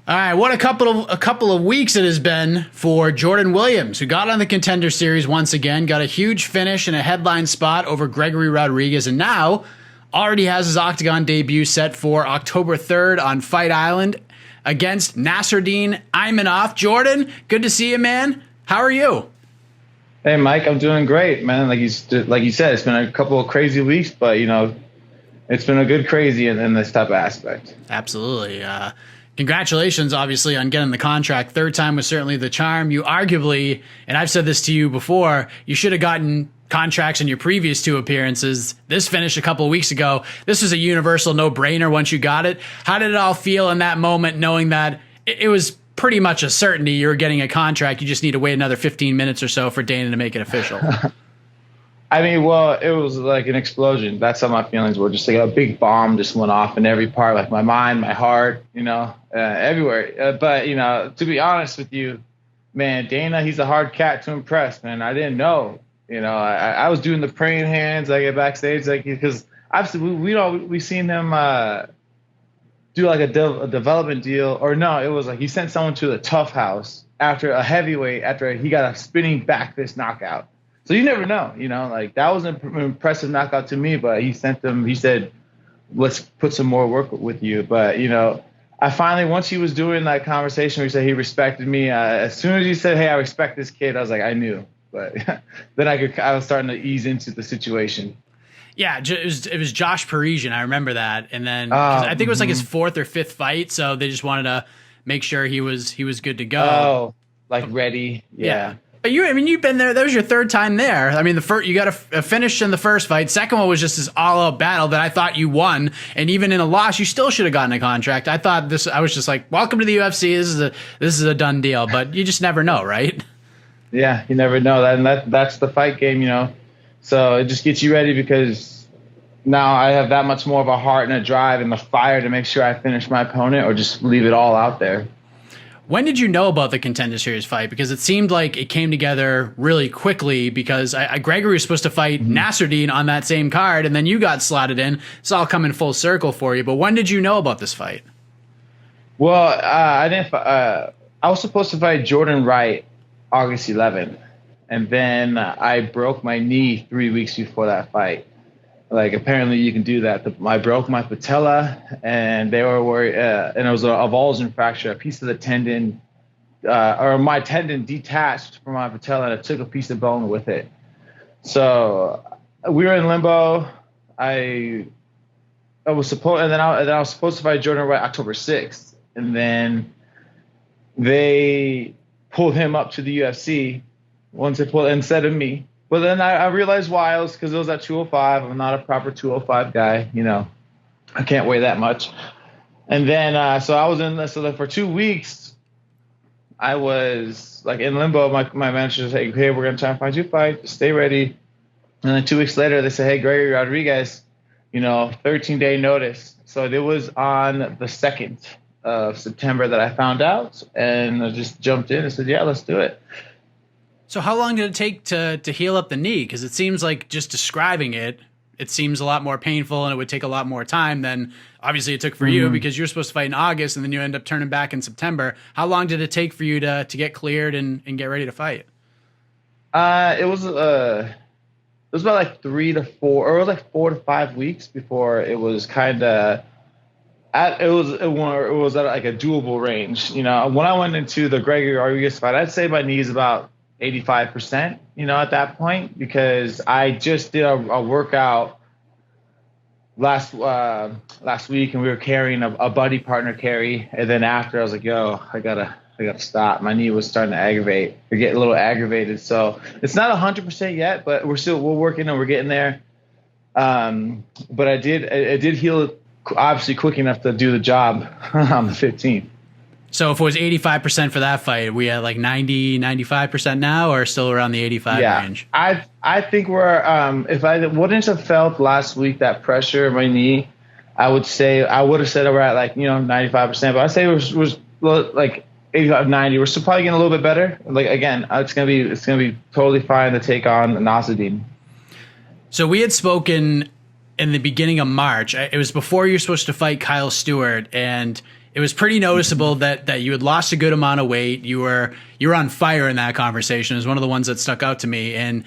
All right, what a couple of weeks it has been for Jordan Williams, who got on the Contender Series once again, got a huge finish and a headline spot over Gregory Rodriguez, and now already has his octagon debut set for October 3rd on Fight Island against Nassourdine Imavov. Jordan, good to see you, man. How are you? Hey, Mike, I'm doing great, man. Like you said, it's been a couple of crazy weeks, but it's been a good crazy in this type of aspect. Absolutely. Congratulations, obviously, on getting the contract. Third time was certainly the charm. You arguably, and I've said this to you before, you should have gotten contracts in your previous two appearances. This finished a couple of weeks ago. This was a universal no-brainer once you got it. How did it all feel in that moment, knowing that it was pretty much a certainty you were getting a contract? You just need to wait another 15 minutes or so for Dana to make it official. I mean, well, it was like an explosion. That's how my feelings were. Just like a big bomb just went off in every part, like my mind, my heart, everywhere. But, to be honest with you, man, Dana, he's a hard cat to impress, man. I didn't know. I was doing the praying hands. I get backstage, because obviously we seen him do like a development deal. Or no, it was like he sent someone to the Tough House after a heavyweight, after he got a spinning back fist knockout. So you never know, that was an impressive knockout to me, but he said, let's put some more work with you. But, I finally, once he was doing that conversation where he said he respected me, as soon as he said, hey, I respect this kid, I was like, I knew. But then I was starting to ease into the situation. Yeah, it was Josh Parisian. I remember that. And then I think it was like his fourth or fifth fight. So they just wanted to make sure he was good to go. Oh, like ready. Yeah. You've been there. That was your third time there. I mean, you got a finish in the first fight. Second one was just this all-out battle that I thought you won. And even in a loss, you still should have gotten a contract. I was just like, welcome to the UFC. This is a done deal. But you just never know, right? Yeah, you never know that, and that's the fight game, So it just gets you ready, because now I have that much more of a heart and a drive and the fire to make sure I finish my opponent or just leave it all out there. When did you know about the Contender Series fight? Because it seemed like it came together really quickly, because Gregory was supposed to fight Nassourdine on that same card, and then you got slotted in. It's all coming full circle for you. But when did you know about this fight? Well, I didn't. I was supposed to fight Jordan Wright August 11th, and then I broke my knee 3 weeks before that fight. Like, apparently you can do that. I broke my patella, and they were worried, and it was a avulsion fracture. A piece of the tendon, or my tendon detached from my patella, and it took a piece of bone with it. So we were in limbo. I was supposed to fight Jordan Wright October 6th, and then they pulled him up to the UFC once they pulled instead of me. But then I realized why. It was because it was at 205. I'm not a proper 205 guy. I can't weigh that much. And then so I was for 2 weeks, I was like in limbo. My manager said, hey, we're going to try and find you a fight. Just stay ready. And then 2 weeks later, they said, hey, Gregory Rodriguez, 13-day notice. So it was on the 2nd of September that I found out, and I just jumped in and said, yeah, let's do it. So how long did it take to heal up the knee? Because it seems like, just describing it seems a lot more painful, and it would take a lot more time than obviously it took for you, because you're supposed to fight in August and then you end up turning back in September. How long did it take for you to get cleared and get ready to fight? It was about like 3 to 4, or it was like 4 to 5 weeks before it was kind of. It was at like a doable range. When I went into the Gregory Rodriguez fight, I'd say my knee is about 85%, at that point, because I just did a workout last week, and we were carrying a buddy partner carry. And then after, I was like, yo, I gotta stop. My knee was starting to get a little aggravated. So it's not 100% yet, but we're working and we're getting there. But it did heal obviously quick enough to do the job on the 15th. So if it was 85% for that fight, we at like 90, 95% now, or still around the 85 range? I think we're, if I wouldn't have felt last week that pressure in my knee, I would have said we're at like, 95%, but I'd say it was like 85, 90. We're still probably getting a little bit better. Like, again, it's going to be totally fine to take on Nassourdine. So we had spoken in the beginning of March. It was before you were supposed to fight Kyle Stewart, and it was pretty noticeable that you had lost a good amount of weight. You were on fire in that conversation. It was one of the ones that stuck out to me. And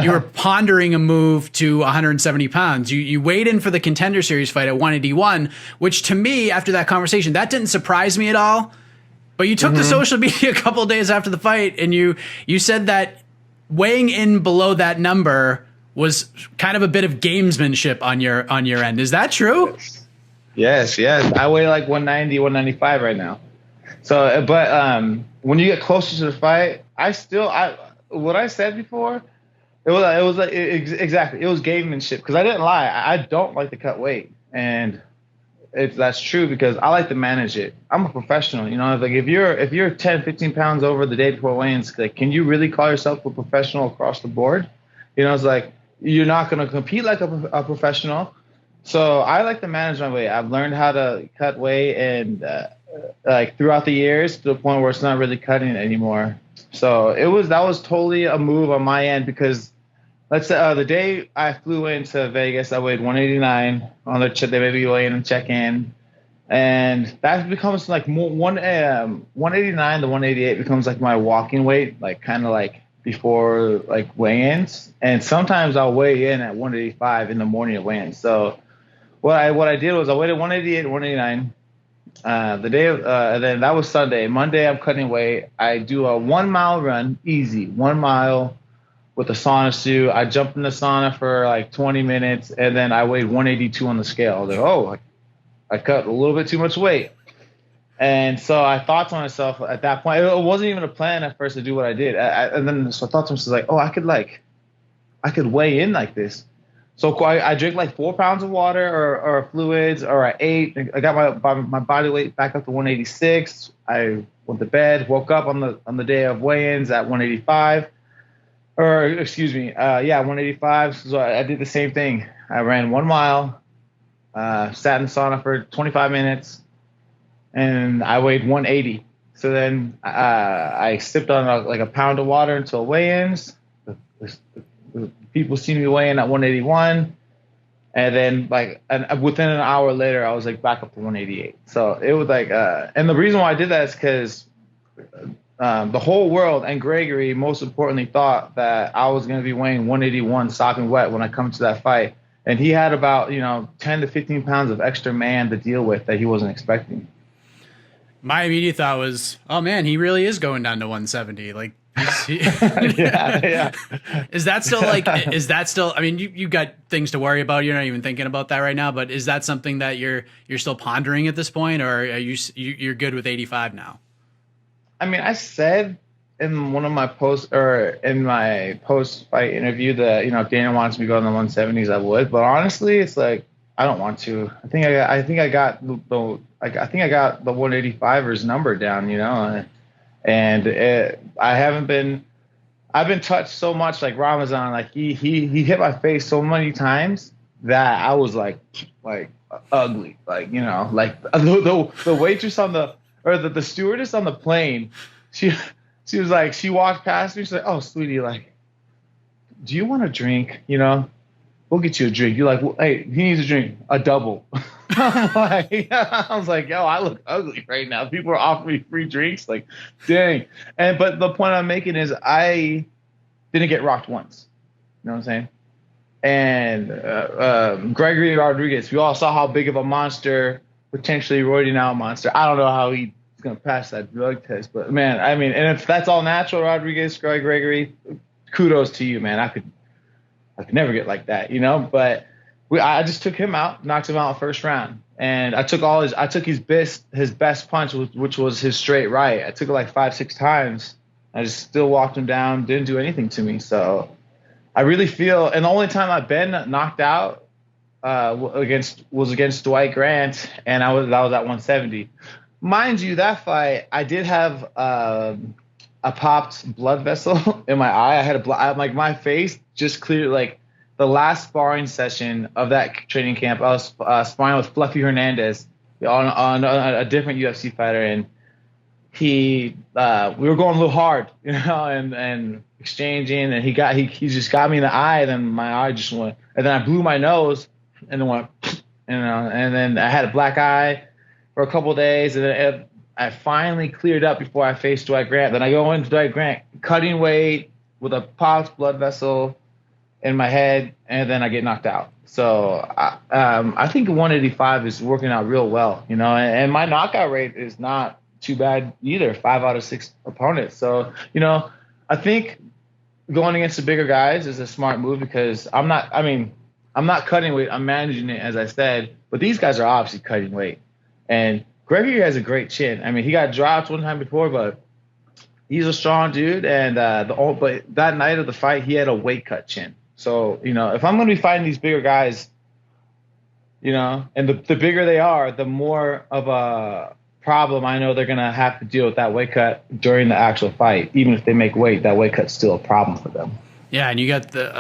you were pondering a move to 170 pounds. You weighed in for the Contender Series fight at 181, which to me, after that conversation, that didn't surprise me at all. But you took to social media a couple of days after the fight, and you said that weighing in below that number was kind of a bit of gamesmanship on your end. Is that true? Yes. I weigh like 190, 195 right now. So, but when you get closer to the fight, what I said before, it was like exactly. It was gamesmanship because I didn't lie. I don't like to cut weight, and that's true because I like to manage it. I'm a professional, you know. Like if you're 10, 15 pounds over the day before weigh-ins, like can you really call yourself a professional across the board? You know, it's like you're not going to compete like a professional. So I like to manage my weight. I've learned how to cut weight and like throughout the years to the point where it's not really cutting anymore. So that was totally a move on my end because let's say the day I flew into Vegas, I weighed 189 on they made me weigh in and check in, and that becomes like 189 to 188 becomes like my walking weight, like kind of like before like weigh-ins, and sometimes I'll weigh in at 185 in the morning of weigh-ins. So what I did was I weighed at 188, 189. And then that was Sunday. Monday, I'm cutting weight. I do a 1 mile run, easy 1 mile with a sauna suit. I jumped in the sauna for like 20 minutes, and then I weighed 182 on the scale. I was like, oh, I cut a little bit too much weight. And so I thought to myself at that point, it wasn't even a plan at first to do what I did. And then so I thought to myself, like, oh, I could weigh in like this. So I drink like 4 pounds of water or fluids, or I ate. I got my body weight back up to 186. I went to bed, woke up on the day of weigh-ins at 185. Or excuse me, 185. So I did the same thing. I ran 1 mile, sat in sauna for 25 minutes, and I weighed 180. So then I sipped on a pound of water until weigh-ins. The people see me weighing at 181, and then within an hour later, I was like back up to 188. So it was like, and the reason why I did that is because the whole world and Gregory, most importantly, thought that I was going to be weighing 181 sopping wet when I come to that fight, and he had about 10 to 15 pounds of extra man to deal with that he wasn't expecting. My immediate thought was, oh man, he really is going down to 170. Like. Yeah. Is that still, I mean, you got things to worry about. You're not even thinking about that right now, but is that something that you're still pondering at this point, or are you're good with 85 now? I mean, I said in one of my in my post-fight interview that, if Dana wants me to go in the 170s, I would, but honestly, it's like, I don't want to. I think I got the 185ers number down, and I've been touched so much, like Ramazan, like he hit my face so many times that I was like ugly, like the waitress the stewardess on the plane, she was like, she walked past me, she's like, oh sweetie, like, do you want a drink? We'll get you a drink. You're like, well, hey, he needs a drink, a double. I was like, yo, I look ugly right now. People are offering me free drinks. Like, dang. But the point I'm making is I didn't get rocked once. You know what I'm saying? And Gregory Rodriguez, we all saw how big of a monster, potentially roiding out monster. I don't know how he's going to pass that drug test. But, man, I mean, and if that's all natural, Rodriguez, Gregory, kudos to you, man. I could never get like that, But I just took him out, knocked him out first round, and I took his best punch, which was his straight right. I took it like 5-6 times. I just still walked him down, didn't do anything to me. So I really feel, and the only time I've been knocked out was against Dwight Grant, and that was at 170. Mind you, that fight I did have a popped blood vessel in my eye. I had like my face just cleared. Like the last sparring session of that training camp, I was sparring with Fluffy Hernandez on a different UFC fighter, and we were going a little hard, and exchanging, and he just got me in the eye, then my eye just went, and then I blew my nose, and then went, and then I had a black eye. for a couple of days, and then I finally cleared up before I faced Dwight Grant. Then I go into Dwight Grant, cutting weight with a popped blood vessel in my head, and then I get knocked out. So I think 185 is working out real well, and my knockout rate is not too bad either, 5 out of 6 opponents. So, I think going against the bigger guys is a smart move because I'm not cutting weight. I'm managing it, as I said, but these guys are obviously cutting weight. And Gregory has a great chin. I mean, he got dropped one time before, but he's a strong dude. And but that night of the fight, he had a weight cut chin. So, if I'm going to be fighting these bigger guys, and the bigger they are, the more of a problem I know they're going to have to deal with that weight cut during the actual fight. Even if they make weight, that weight cut's still a problem for them. Yeah, and you got the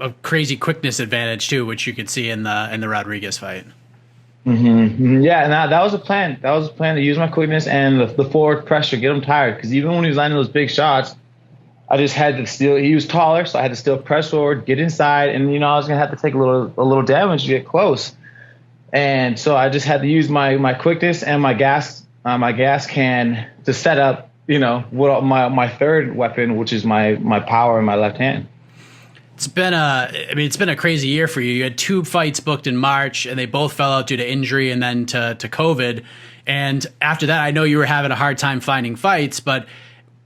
a crazy quickness advantage too, which you could see in the Rodriguez fight. Mm-hmm. Yeah, and that was a plan. That was a plan to use my quickness and the forward pressure, get him tired. Because even when he was landing those big shots, I just had to still. He was taller, so I had to still press forward, get inside, and I was gonna have to take a little damage to get close. And so I just had to use my quickness and my gas can to set up, what my third weapon, which is my power in my left hand. It's been a crazy year for you. You had 2 fights booked in March, and they both fell out due to injury and then to COVID. And after that, I know you were having a hard time finding fights, but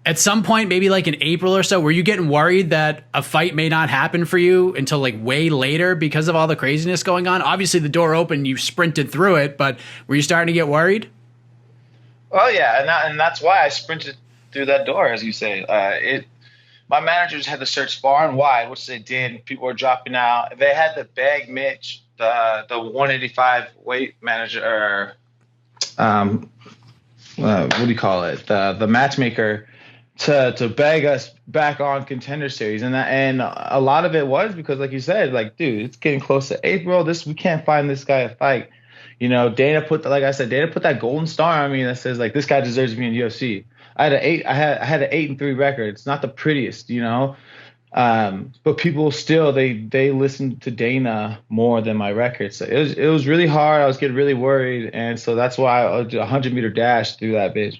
at some point, maybe like in April or so, were you getting worried that a fight may not happen for you until like way later because of all the craziness going on? Obviously, the door opened, you sprinted through it, but were you starting to get worried? Well, yeah, and that's why I sprinted through that door, as you say. My managers had to search far and wide, which they did. People were dropping out. They had to beg Mitch, the 185 weight manager, what do you call it? The matchmaker, to beg us back on Contender Series, and a lot of it was because, like you said, like, dude, it's getting close to April. We can't find this guy a fight. Dana put that golden star on me that says like this guy deserves to be in UFC. I had an 8-3 record. It's not the prettiest, but people still they listened to Dana more than my record. So it was really hard. I was getting really worried, and so that's why I did a 100-meter dash through that bitch.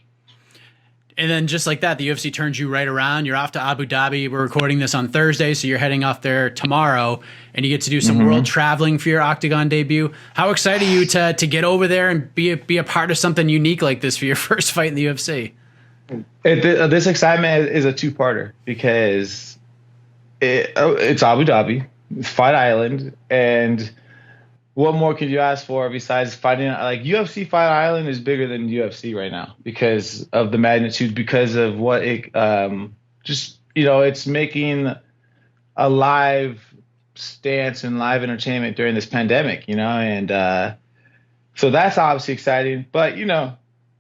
And then just like that, the UFC turns you right around. You're off to Abu Dhabi. We're recording this on Thursday, so you're heading off there tomorrow, and you get to do some world traveling for your Octagon debut. How excited are you to get over there and be a part of something unique like this for your first fight in the UFC? This excitement is a 2-parter because it's Abu Dhabi, Fight Island, and what more could you ask for besides fighting? Like, UFC Fight Island is bigger than UFC right now because of the magnitude, because of what it it's making a live stance and live entertainment during this pandemic, and so that's obviously exciting. But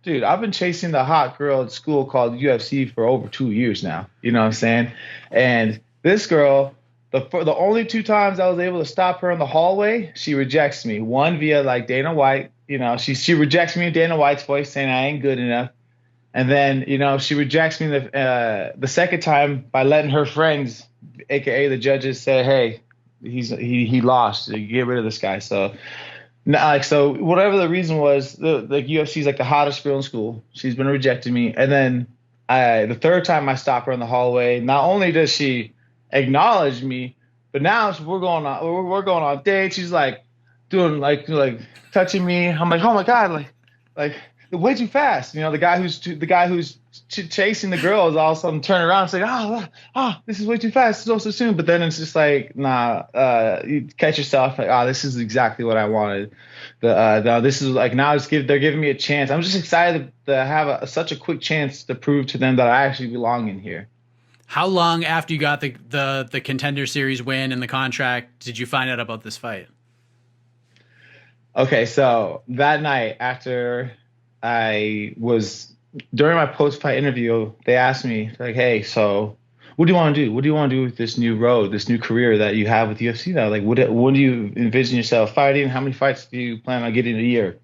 dude, I've been chasing the hot girl at school called UFC for over 2 years now. You know what I'm saying? And this girl, the only 2 times I was able to stop her in the hallway, she rejects me. One via like Dana White, she rejects me in Dana White's voice, saying I ain't good enough. And then, she rejects me the second time by letting her friends, aka the judges, say, hey, he lost. Get rid of this guy. So whatever the reason was, the UFC is like the hottest girl in school. She's been rejecting me. And then the third time I stop her in the hallway, not only does she acknowledge me, but now we're going on dates. She's like doing like touching me. I'm like, oh my god, like way too fast. The guy who's chasing the girl is all of a sudden turn around and say, this is way too fast, so soon. But then it's just like, nah, you catch yourself like, this is exactly what I wanted. This is like, now they're giving me a chance. I'm just excited to have such a quick chance to prove to them that I actually belong in here. How long after you got the Contender Series win and the contract did you find out about this fight? Okay, so that night after during my post-fight interview, they asked me like, hey, so what do you want to do? What do you want to do with this new road, this new career that you have with UFC now? Like, when do you envision yourself fighting? How many fights do you plan on getting a year?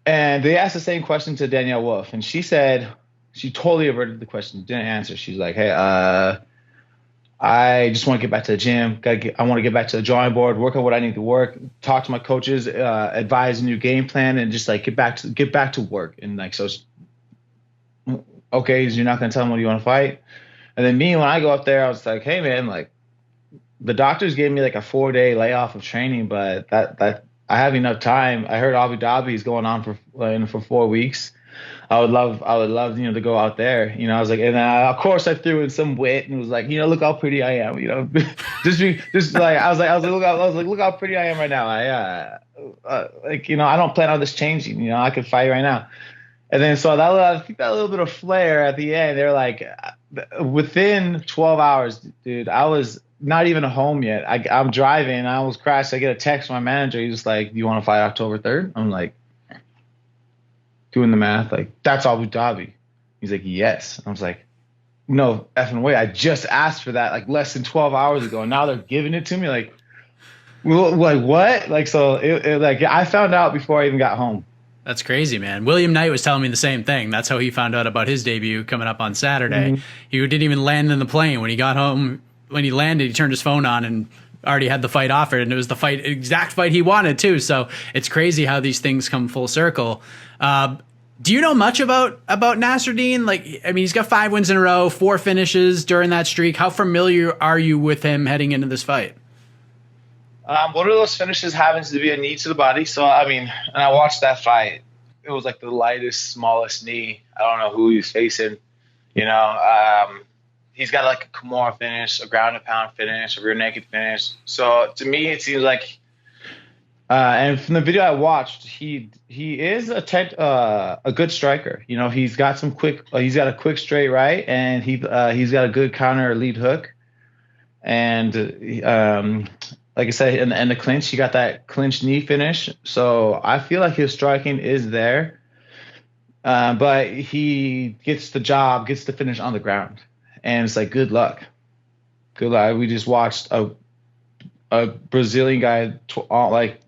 And they asked the same question to Danielle Wolf, and she said, she totally averted the question, didn't answer. She's like, hey, I just want to get back to the gym. I want to get back to the drawing board, work on what I need to work, talk to my coaches, advise a new game plan, and just like get back to work. And like, so, okay, so you're not going to tell them what you want to fight. And then me, when I go up there, I was like, hey man, like the doctors gave me like a 4-day layoff of training, but that I have enough time. I heard Abu Dhabi is going on for 4 weeks. I would love, to go out there. I was like, and of course I threw in some wit and was like, look how pretty I am. Just like I was like, look how pretty I am right now. I don't plan on this changing. I could fight right now. And then so I think that little bit of flair at the end, they're like, within 12 hours, dude, I was not even home yet. I'm driving. I almost crashed. I get a text from my manager. He's just like, do you want to fight October 3rd? I'm like, doing the math, like, that's Abu Dhabi. He's like, yes. I was like, no effing way. I just asked for that like less than 12 hours ago. And now they're giving it to me. Like what? Like, so like I found out before I even got home. That's crazy, man. William Knight was telling me the same thing. That's how he found out about his debut coming up on Saturday. Mm-hmm. He didn't even land in the plane. When he got home, when he landed, he turned his phone on and already had the fight offered, and it was the exact fight he wanted too. So it's crazy how these things come full circle. Do you know much about Nassourdine? Like, I mean, he's got 5 wins in a row, 4 finishes during that streak. How familiar are you with him heading into this fight? One of those finishes happens to be a knee to the body. So, I mean, and I watched that fight. It was like the lightest, smallest knee. I don't know who he's facing. He's got like a Kimura finish, a ground and pound finish, a rear naked finish. So to me, it seems like, and from the video I watched, he is a good striker. He's got he's got a quick straight right, and he's got a good counter lead hook. And like I said, in the clinch, he got that clinch knee finish. So I feel like his striking is there, but he gets the finish on the ground. And it's like, good luck. We just watched a Brazilian guy, like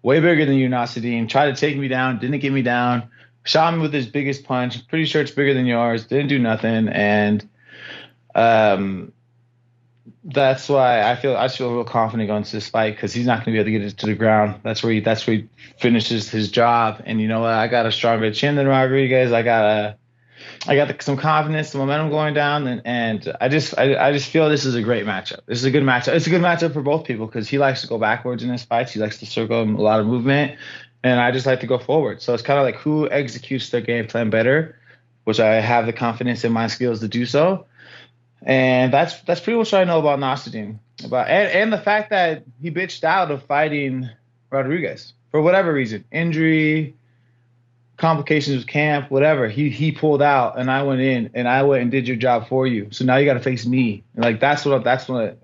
way bigger than you, Nassourdine, tried to take me down, didn't get me down, shot me with his biggest punch. Pretty sure it's bigger than yours. Didn't do nothing. And that's why I feel real confident going to this fight, because he's not going to be able to get it to the ground. That's where he finishes his job. And you know what? I got a stronger chin than Rodriguez. I got some confidence, the momentum going down, and I just feel this is a great matchup. This is a good matchup. It's a good matchup for both people because he likes to go backwards in his fights. He likes to circle a lot of movement, and I just like to go forward. So it's kind of like who executes their game plan better, which I have the confidence in my skills to do so. And that's pretty much what I know about Nassourdine. And the fact that he bitched out of fighting Rodriguez for whatever reason, injury, complications with camp, whatever. He pulled out, and I went in, and I went and did your job for you. So now you got to face me. And like that's what.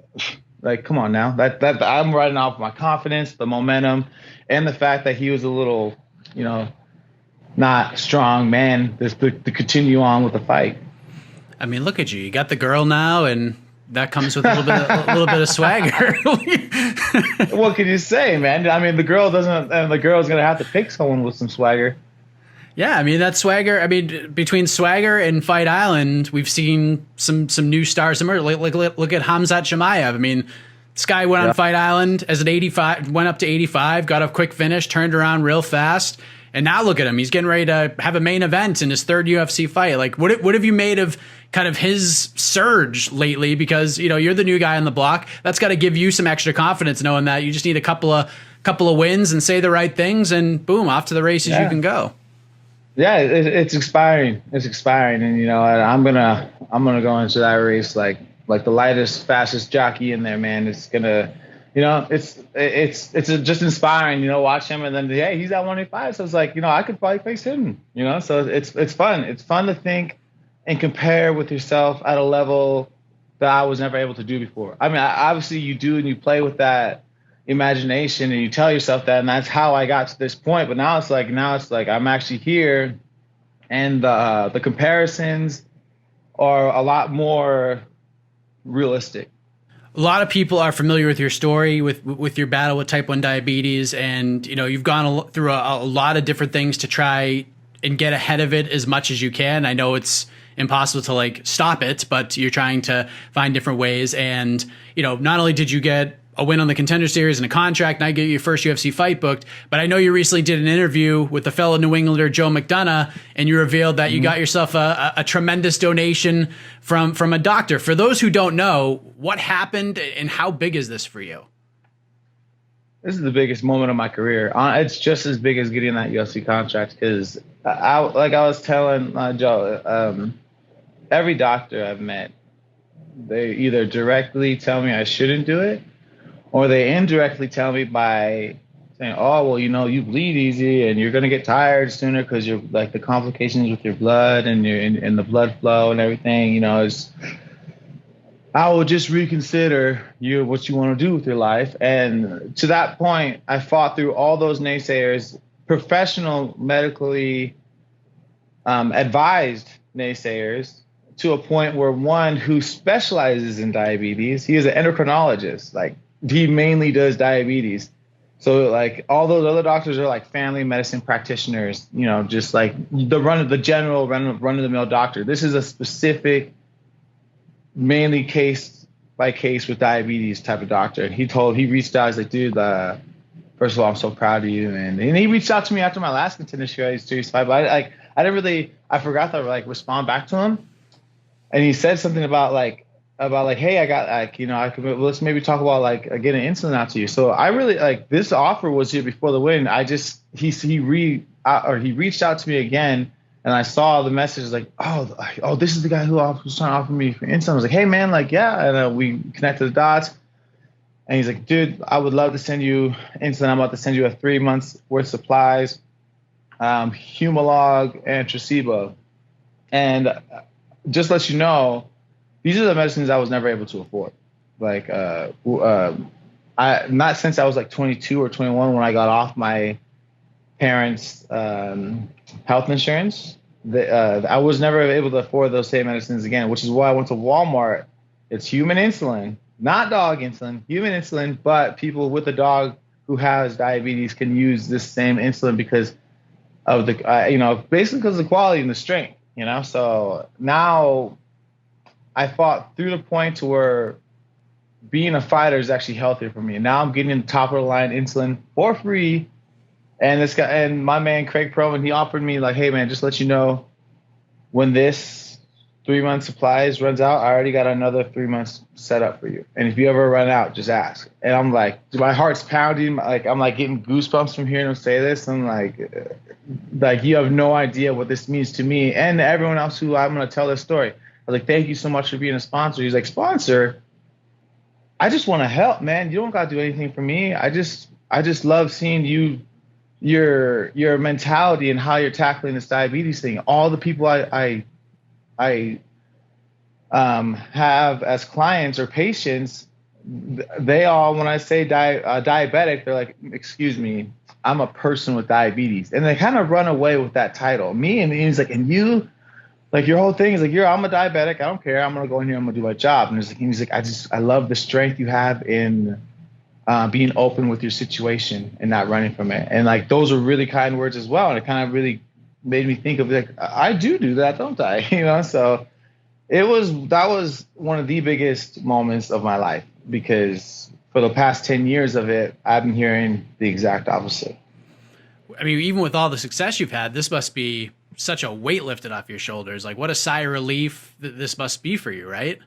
Like, come on now. That I'm riding off my confidence, the momentum, and the fact that he was a little, not strong man to continue on with the fight. I mean, look at you. You got the girl now, and that comes with a little bit of swagger. What can you say, man? I mean, the girl's gonna have to pick someone with some swagger. Yeah, I mean, that swagger. I mean, between swagger and Fight Island, we've seen some new stars emerge. Like look at Khamzat Chimaev. I mean, this guy went on Fight Island as an 85, went up to 85, got a quick finish, turned around real fast, and now look at him. He's getting ready to have a main event in his 3rd UFC fight. Like, what have you made of kind of his surge lately? Because you're the new guy on the block. That's got to give you some extra confidence, knowing that you just need a couple of wins and say the right things, and boom, off to the races you can go. Yeah, it's expiring. It's expiring, and I'm gonna go into that race like the lightest, fastest jockey in there, man. It's gonna, it's just inspiring. Watch him, and then hey, he's at 185, so it's like I could probably face him. So it's fun. It's fun to think and compare with yourself at a level that I was never able to do before. I mean, obviously you do, and you play with that imagination, and you tell yourself that, and that's how I got to this point. But now it's like I'm actually here, and the comparisons are a lot more realistic. A lot of people are familiar with your story, with your battle with type 1 diabetes, and you've gone through a lot of different things to try and get ahead of it as much as you can. I know it's impossible to like stop it, but you're trying to find different ways. And, you know, not only did you get a win on the Contender Series and a contract, and I get your first UFC fight booked, but I know you recently did an interview with the fellow New Englander Joe McDonough, and you revealed that you got yourself a tremendous donation from a doctor. For those who don't know, what happened and how big is this for you? This is the biggest moment of my career. It's just as big as getting that UFC contract, because I was telling Joe, every doctor I've met, they either directly tell me I shouldn't do it, or they indirectly tell me by saying, oh, well, you know, you bleed easy and you're going to get tired sooner because you're like the complications with your blood and the blood flow and everything, you know, I will just reconsider what you want to do with your life. And to that point, I fought through all those naysayers, professional, medically advised naysayers, to a point where one who specializes in diabetes, he is an endocrinologist, like he mainly does diabetes. So like all those other doctors are like family medicine practitioners, you know, just like the general run of the mill doctor. This is a specific, mainly case by case with diabetes type of doctor. And he reached out, he's like, dude, first of all, I'm so proud of you. And he reached out to me after my last Contender Series fight, but I forgot to like respond back to him. And he said something about hey, I got like, you know, let's maybe talk about like getting insulin out to you. So I really like this offer was here before the win. He reached out to me again, and I saw the message like, oh, this is the guy who was trying to offer me for insulin. I was like, hey man, like yeah, and we connected the dots. And he's like, dude, I would love to send you insulin. I'm about to send you a 3 months worth of supplies, Humalog and Tracebo, and just let you know, these are the medicines I was never able to afford. Like, not since I was like 22 or 21 when I got off my parents' health insurance. I was never able to afford those same medicines again, which is why I went to Walmart. It's human insulin, not dog insulin, human insulin, but people with a dog who has diabetes can use this same insulin because of the, basically because of the quality and the strength, you know? So now I fought through the point to where being a fighter is actually healthier for me. And now I'm getting the top of the line insulin for free. And this guy and my man Craig Perlman, he offered me like, hey man, just let you know, when this 3 month supplies runs out, I already got another 3 months set up for you. And if you ever run out, just ask. And I'm like, my heart's pounding. Like I'm like getting goosebumps from hearing him say this. I'm like you have no idea what this means to me and to everyone else who I'm gonna tell this story. I was like, thank you so much for being a sponsor. He's like, sponsor? I just want to help, man. You don't got to do anything for me. I just love seeing your mentality and how you're tackling this diabetes thing. All the people I have as clients or patients, they all, when I say diabetic, they're like, excuse me, I'm a person with diabetes. And they kind of run away with that title. And he's like, and you? Like your whole thing is like, I'm a diabetic. I don't care. I'm going to go in here. I'm going to do my job. And he's like, I love the strength you have in being open with your situation and not running from it. And like, those are really kind words as well. And it kind of really made me think of like, I do that, don't I? You know? So that was one of the biggest moments of my life, because for the past 10 years of it, I've been hearing the exact opposite. I mean, even with all the success you've had, this must be such a weight lifted off your shoulders. Like what a sigh of relief this must be for you, right?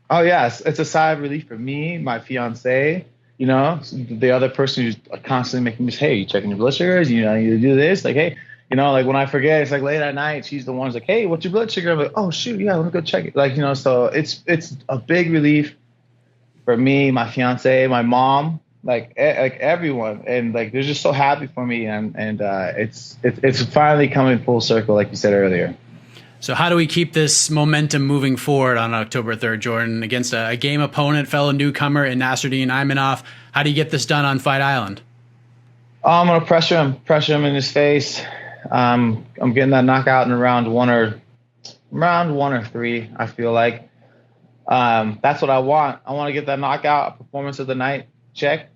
Oh yes, it's a sigh of relief for me, my fiance, you know, the other person who's constantly making me say, hey, you checking your blood sugars? You know, you do this. Like, hey, you know, like when I forget, it's like late at night, she's the one who's like, hey, what's your blood sugar? I'm like, oh shoot, yeah, let me go check it. Like, you know, so it's a big relief for me, my fiance, my mom, like everyone, and like they're just so happy for me, and it's finally coming full circle, like you said earlier. So how do we keep this momentum moving forward on October 3rd, Jordan, against a game opponent, fellow newcomer in Nassourdine Imavov? How do you get this done on Fight Island? I'm gonna pressure him in his face. I'm getting that knockout in round one or three. I feel like that's what I want. I want to get that knockout, performance of the night check.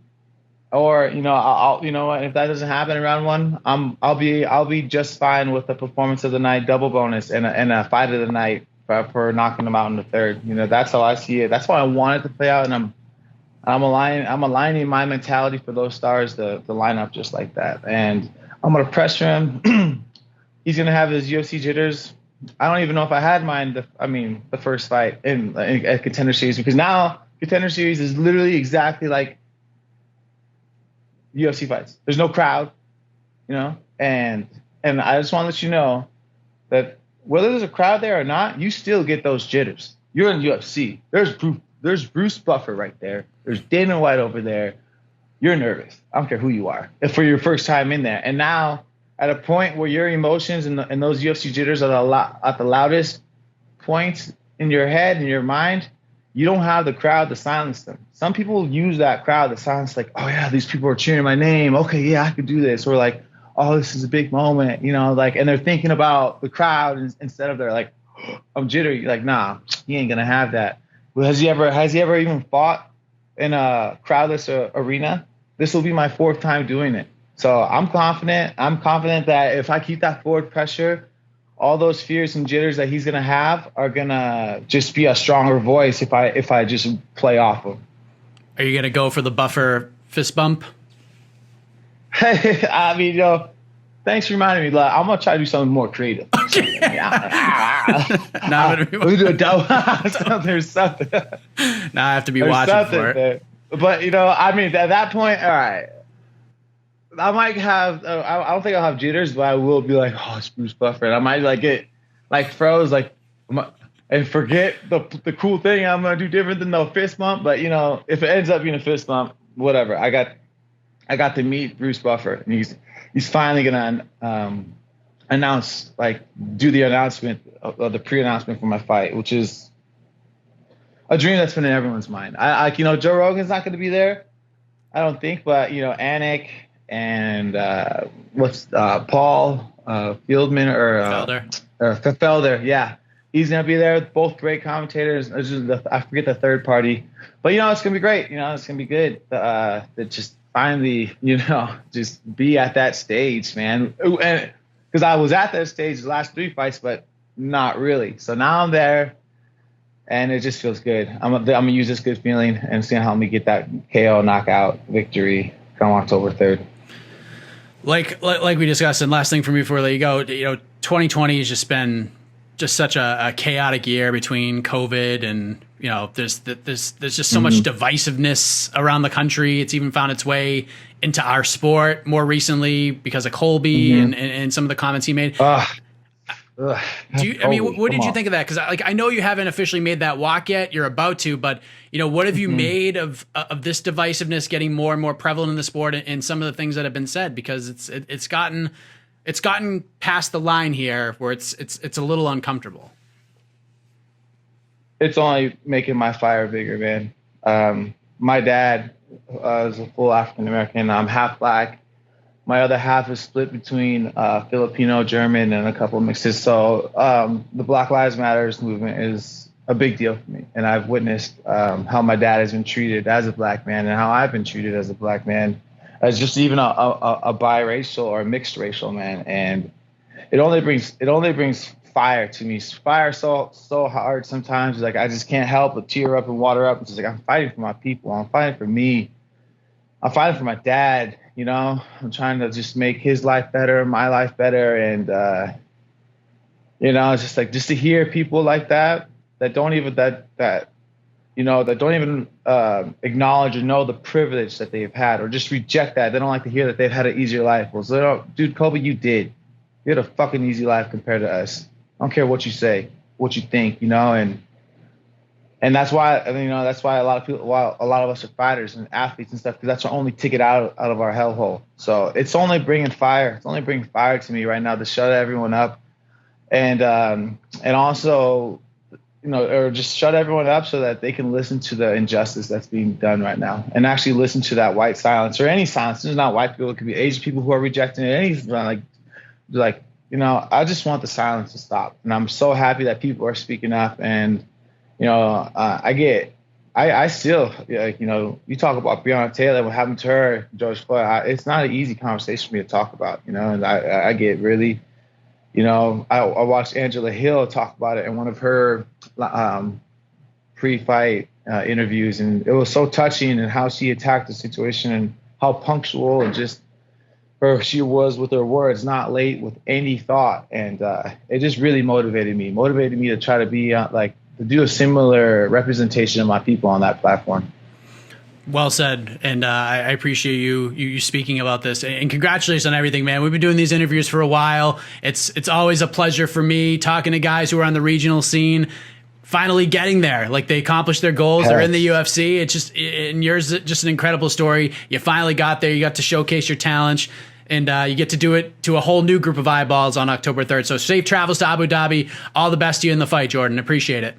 Or I'll you know what, if that doesn't happen in round one, I'll be just fine with the performance of the night, double bonus, and a fight of the night for knocking them out in the third. That's how I see it. That's how I want it to play out, and I'm aligning my mentality for those stars to line up just like that. And I'm gonna pressure him. He's gonna have his UFC jitters. I don't even know if I had mine. The first fight in at Contender Series, because now Contender Series is literally exactly like UFC fights. There's no crowd, and I just want to let you know that whether there's a crowd there or not, you still get those jitters. You're in UFC. There's Bruce Buffer right there. There's Dana White over there. You're nervous. I don't care who you are. If for your first time in there, and now at a point where your emotions and those UFC jitters are at the loudest points in your head and your mind, you don't have the crowd to silence them. Some people use that crowd to silence, like, oh yeah, these people are cheering my name. Okay, yeah, I could do this. Or like, oh, this is a big moment, and they're thinking about the crowd instead of they're like, oh, I'm jittery. Like, nah, he ain't gonna have that. Well, has he ever even fought in a crowdless arena? This will be my fourth time doing it. So I'm confident. I'm confident that if I keep that forward pressure, all those fears and jitters that he's gonna have are gonna just be a stronger voice if I just play off him. Are you gonna go for the Buffer fist bump? I mean, thanks for reminding me. I'm gonna try to do something more creative. Okay. Now we do a double. There's something. Now I have to be watching for it. There. But I mean, at that point, all right. I might have. I don't think I'll have jitters, but I will be like, oh, it's Bruce Buffer. And I might like get like froze, like, and forget the cool thing I'm gonna do different than the fist bump. But if it ends up being a fist bump, whatever. I got to meet Bruce Buffer, and he's finally gonna announce, like, do the announcement of the pre-announcement for my fight, which is a dream that's been in everyone's mind. Joe Rogan's not gonna be there, I don't think, but Anik and Paul Fieldman or Felder, yeah, he's gonna be there. Both great commentators. I forget the third party, but it's gonna be great. It's gonna be good. To just finally, just be at that stage, man. And because I was at that stage the last three fights, but not really. So now I'm there, and it just feels good. I'm gonna use this good feeling and see how me get that KO knockout victory come October 3rd. Like we discussed, and last thing for me before I let you go, 2020 has just been such a chaotic year between COVID and there's just so much divisiveness around the country. It's even found its way into our sport more recently because of Colby and some of the comments he made. What did you think of that? Because I know you haven't officially made that walk yet. You're about to, but what have you made of this divisiveness getting more and more prevalent in the sport and some of the things that have been said? Because it's gotten past the line here where it's a little uncomfortable. It's only making my fire bigger, man. My dad is a full African American. I'm half black. My other half is split between Filipino, German, and a couple of mixes. So the Black Lives Matters movement is a big deal for me. And I've witnessed how my dad has been treated as a black man and how I've been treated as a black man, as just even a biracial or mixed racial man. And it only brings fire to me. Fire so hard sometimes. Like, I just can't help but tear up and water up. It's just like, I'm fighting for my people. I'm fighting for me. I'm fighting for my dad. I'm trying to just make his life better, my life better. And, it's just like, just to hear people like that don't even, acknowledge or know the privilege that they've had, or just reject that. They don't like to hear that they've had an easier life. Well, so dude, Kobe, you did. You had a fucking easy life compared to us. I don't care what you say, what you think, and that's why, that's why a lot of us are fighters and athletes and stuff, because that's our only ticket out of our hellhole. So it's only bringing fire. It's only bringing fire to me right now to shut everyone up, and also, or just shut everyone up so that they can listen to the injustice that's being done right now, and actually listen to that white silence, or any silence. It's not white people. It could be Asian people who are rejecting it. Anything like, I just want the silence to stop. And I'm so happy that people are speaking up. And, I get I still, like, you talk about Breonna Taylor, what happened to her, George Floyd. It's not an easy conversation for me to talk about, and I get really, I watched Angela Hill talk about it in one of her pre-fight interviews, and it was so touching and how she attacked the situation and how punctual and just she was with her words, not late with any thought. And it just really motivated me to try to be to do a similar representation of my people on that platform. Well said, and I appreciate you speaking about this. And congratulations on everything, man. We've been doing these interviews for a while. It's always a pleasure for me talking to guys who are on the regional scene, finally getting there. Like, they accomplished their goals. They're in the UFC. It's just, and yours is just an incredible story. You finally got there. You got to showcase your talent, and you get to do it to a whole new group of eyeballs on October 3rd. So safe travels to Abu Dhabi. All the best to you in the fight, Jordan. Appreciate it.